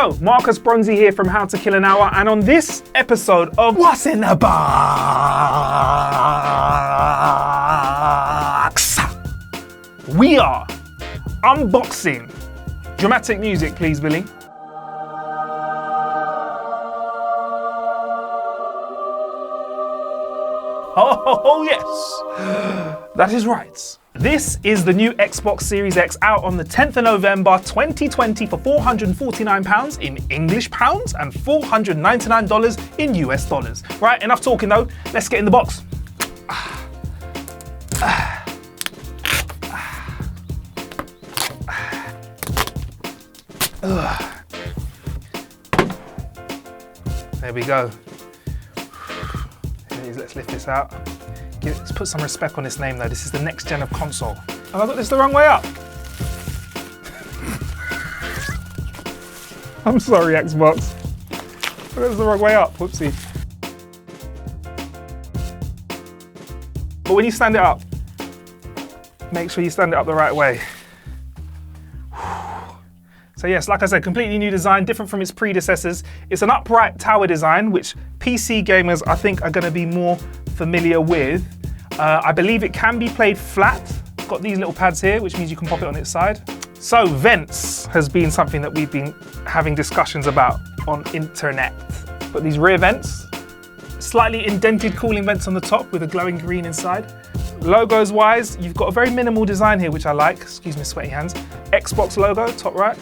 Hello, Marcus Bronzy here from How to Kill an Hour, and on this episode of What's in the Box, we are unboxing. Dramatic music, please, Billy. Oh yes, that is right. This is the new Xbox Series X out on the 10th of November 2020 for £449 in English pounds and $499 in US dollars. Right, enough talking though, let's get in the box. There we go. Let's lift this out. Let's put some respect on this name though. This is the next gen of console. Have I got this the wrong way up? I'm sorry, Xbox. I got this the wrong way up. Whoopsie. But when you stand it up, make sure you stand it up the right way. So yes, like I said, completely new design, different from its predecessors. It's an upright tower design, which PC gamers I think are going to be more familiar with. I believe it can be played flat. Got these little pads here, which means you can pop it on its side. So vents has been something that we've been having discussions about on internet. Got these rear vents, slightly indented cooling vents on the top with a glowing green inside. Logos wise, you've got a very minimal design here, which I like. Excuse me, sweaty hands. Xbox logo, top right,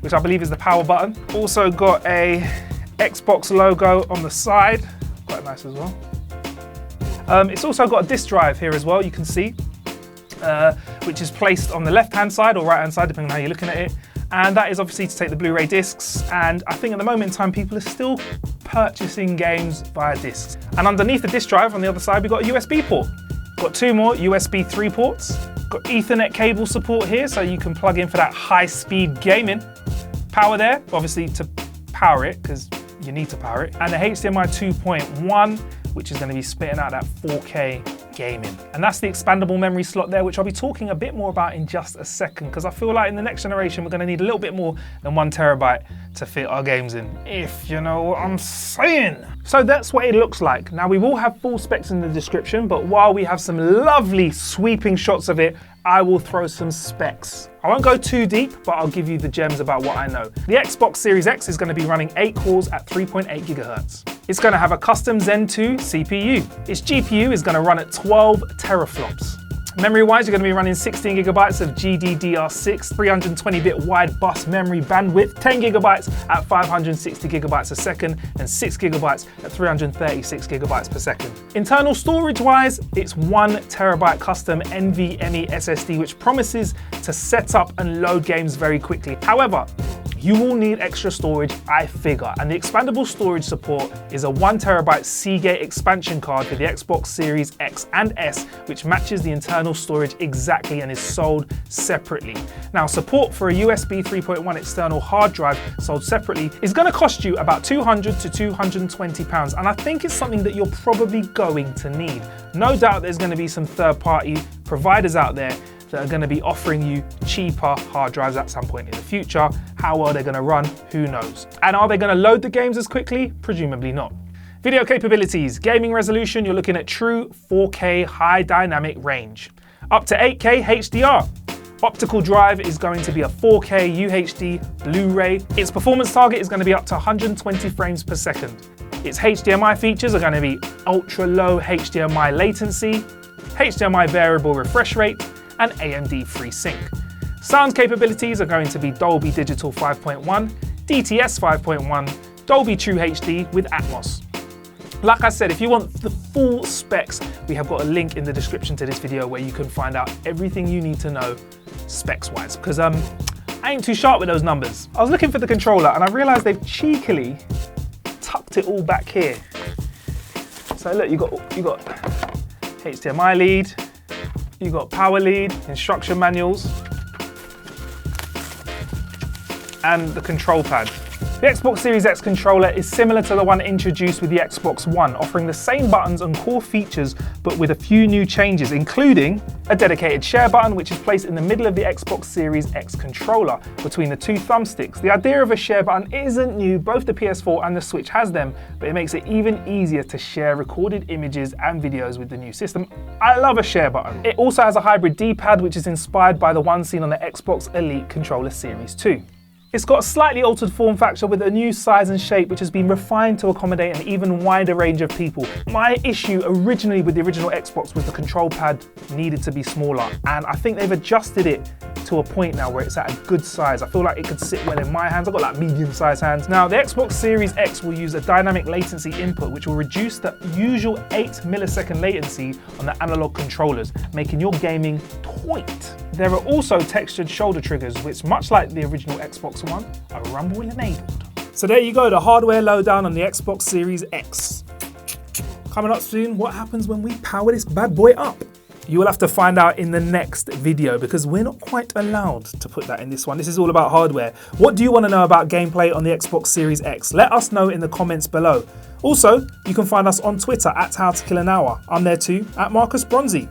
which I believe is the power button. Also got a Xbox logo on the side, quite nice as well. It's also got a disc drive here as well, you can see, which is placed on the left-hand side or right-hand side, depending on how you're looking at it. And that is obviously to take the Blu-ray discs. And I think at the moment in time, people are still purchasing games via discs. And underneath the disc drive on the other side, we've got a USB port. Got two more USB 3 ports. Got Ethernet cable support here, so you can plug in for that high-speed gaming. Power there, obviously to power it, because you need to power it. And the HDMI 2.1, which is going to be spitting out that 4K gaming. And that's the expandable memory slot there, which I'll be talking a bit more about in just a second, because I feel like in the next generation, we're going to need a little bit more than 1 terabyte to fit our games in, if you know what I'm saying. So that's what it looks like. Now, we will have full specs in the description, but while we have some lovely sweeping shots of it, I will throw some specs. I won't go too deep, but I'll give you the gems about what I know. The Xbox Series X is going to be running 8 cores at 3.8 gigahertz. It's going to have a custom Zen 2 CPU. Its GPU is going to run at 12 teraflops. Memory-wise, you're going to be running 16 gigabytes of GDDR6, 320-bit wide bus memory bandwidth, 10 gigabytes at 560 gigabytes a second, and 6 gigabytes at 336 gigabytes per second. Internal storage-wise, it's 1 terabyte custom NVMe SSD, which promises to set up and load games very quickly. However, you will need extra storage, I figure, and the expandable storage support is a 1 terabyte Seagate expansion card for the Xbox Series X and S, which matches the internal storage exactly and is sold separately. Now, support for a USB 3.1 external hard drive sold separately is going to cost you about £200 to £220, and I think it's something that you're probably going to need. No doubt there's going to be some third-party providers out there that are going to be offering you cheaper hard drives at some point in the future. How are they going to run? Who knows? And are they going to load the games as quickly? Presumably not. Video capabilities, gaming resolution, you're looking at true 4K high dynamic range. Up to 8K HDR. Optical drive is going to be a 4K UHD Blu-ray. Its performance target is going to be up to 120 frames per second. Its HDMI features are going to be ultra low HDMI latency, HDMI variable refresh rate, and AMD FreeSync. Sound capabilities are going to be Dolby Digital 5.1, DTS 5.1, Dolby True HD with Atmos. Like I said, if you want the full specs, we have got a link in the description to this video where you can find out everything you need to know specs-wise, because I ain't too sharp with those numbers. I was looking for the controller and I realized they've cheekily tucked it all back here. So look, you got HDMI lead, you got power lead, instruction manuals, and the control pad. The Xbox Series X controller is similar to the one introduced with the Xbox One, offering the same buttons and core features but with a few new changes, including a dedicated share button which is placed in the middle of the Xbox Series X controller between the two thumbsticks. The idea of a share button isn't new, both the PS4 and the Switch has them, but it makes it even easier to share recorded images and videos with the new system. I love a share button. It also has a hybrid D-pad which is inspired by the one seen on the Xbox Elite Controller Series 2. It's got a slightly altered form factor with a new size and shape which has been refined to accommodate an even wider range of people. My issue originally with the original Xbox was the control pad needed to be smaller, and I think they've adjusted it to a point now where it's at a good size. I feel like it could sit well in my hands. I've got like medium-sized hands. Now, the Xbox Series X will use a dynamic latency input which will reduce the usual 8 millisecond latency on the analog controllers, making your gaming tight. There are also textured shoulder triggers which, much like the original Xbox One, are rumble enabled. So there you go, the hardware lowdown on the Xbox Series X. Coming up soon, what happens when we power this bad boy up? You will have to find out in the next video because we're not quite allowed to put that in this one. This is all about hardware. What do you want to know about gameplay on the Xbox Series X? Let us know in the comments below. Also, you can find us on Twitter at HowToKillAnHour. I'm there too, at Marcus Bronzy.